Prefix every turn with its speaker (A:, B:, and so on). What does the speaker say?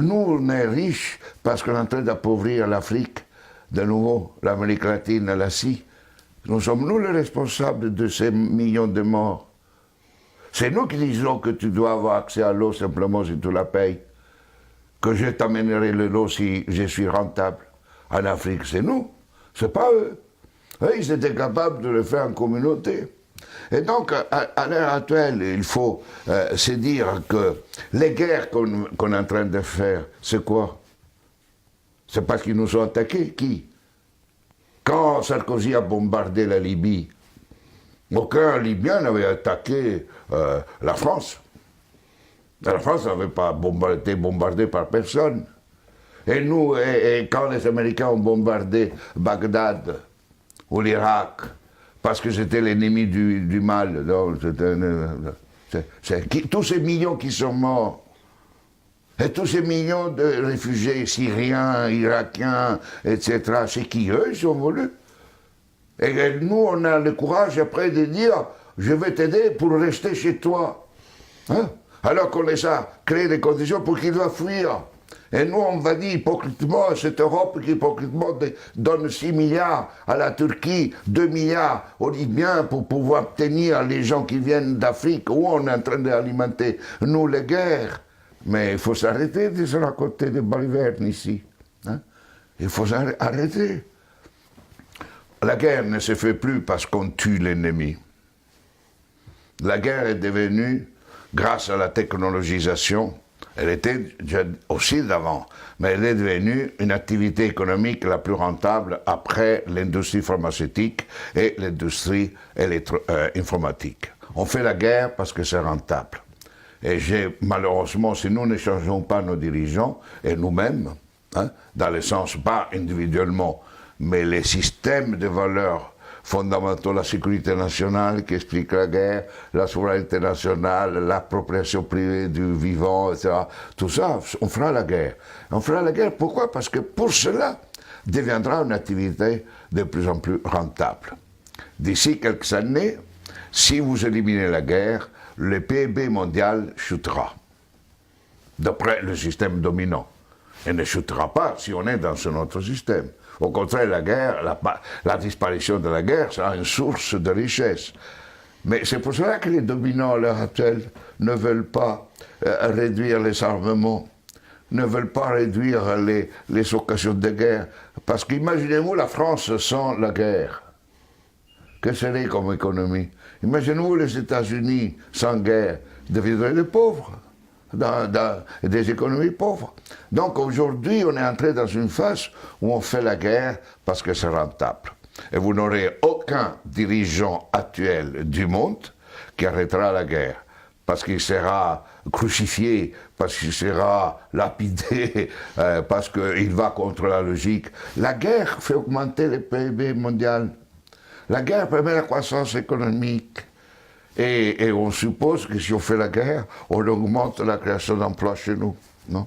A: Nous, on est riches parce qu'on est en train d'appauvrir l'Afrique, de nouveau, l'Amérique latine, l'Asie. Nous sommes nous les responsables de ces millions de morts. C'est nous qui disons que tu dois avoir accès à l'eau simplement si tu la payes. Que je t'amènerai l'eau si je suis rentable. En Afrique, c'est nous, c'est pas eux. Eux, ils étaient capables de le faire en communauté. Et donc, à l'heure actuelle, il faut se dire que les guerres qu'on est en train de faire, c'est quoi? C'est parce qu'ils nous ont attaqués. Qui? Quand Sarkozy a bombardé la Libye, aucun Libyen n'avait attaqué la France. La France n'avait pas été bombardée par personne. Et nous, quand les Américains ont bombardé Bagdad ou l'Irak, parce que c'était l'ennemi du mal, tous ces millions qui sont morts, et tous ces millions de réfugiés syriens, irakiens, etc., c'est qui eux, ils sont voulus. Et nous, on a le courage après de dire, je vais t'aider pour rester chez toi. Hein? Alors qu'on les a créé des conditions pour qu'ils doivent fuir. Et nous, on va dire hypocritement, cette Europe qui hypocritement donne 6 milliards à la Turquie, 2 milliards aux Libyens pour pouvoir tenir les gens qui viennent d'Afrique, où on est en train d'alimenter, nous, les guerres. Mais il faut s'arrêter de se raconter des balivernes ici. Hein? Il faut s'arrêter. La guerre ne se fait plus parce qu'on tue l'ennemi. La guerre est devenue, grâce à la technologisation, elle était déjà aussi d'avant, mais elle est devenue une activité économique la plus rentable après l'industrie pharmaceutique et l'industrie informatique. On fait la guerre parce que c'est rentable. Et malheureusement, si nous ne changeons pas nos dirigeants, et nous-mêmes, hein, dans le sens pas individuellement, mais les systèmes de valeurs fondamentaux, la sécurité nationale qui explique la guerre, la souveraineté nationale, l'appropriation privée du vivant, etc. Tout ça, on fera la guerre. On fera la guerre, pourquoi? Parce que pour cela, deviendra une activité de plus en plus rentable. D'ici quelques années, si vous éliminez la guerre, le PIB mondial chutera, d'après le système dominant. Il ne chutera pas si on est dans un autre système. Au contraire, la guerre, la disparition de la guerre sera une source de richesse. Mais c'est pour cela que les dominants à l'heure actuelle ne veulent pas réduire les armements, ne veulent pas réduire les occasions de guerre. Parce qu'imaginez-vous la France sans la guerre. Que serait comme économie? Imaginez-vous les États-Unis sans guerre, deviendraient des pauvres. Dans des économies pauvres. Donc aujourd'hui, on est entré dans une phase où on fait la guerre parce que c'est rentable. Et vous n'aurez aucun dirigeant actuel du monde qui arrêtera la guerre, parce qu'il sera crucifié, parce qu'il sera lapidé, parce qu'il va contre la logique. La guerre fait augmenter le PIB mondial. La guerre permet la croissance économique. Et on suppose que si on fait la guerre, on augmente la création d'emplois chez nous, non?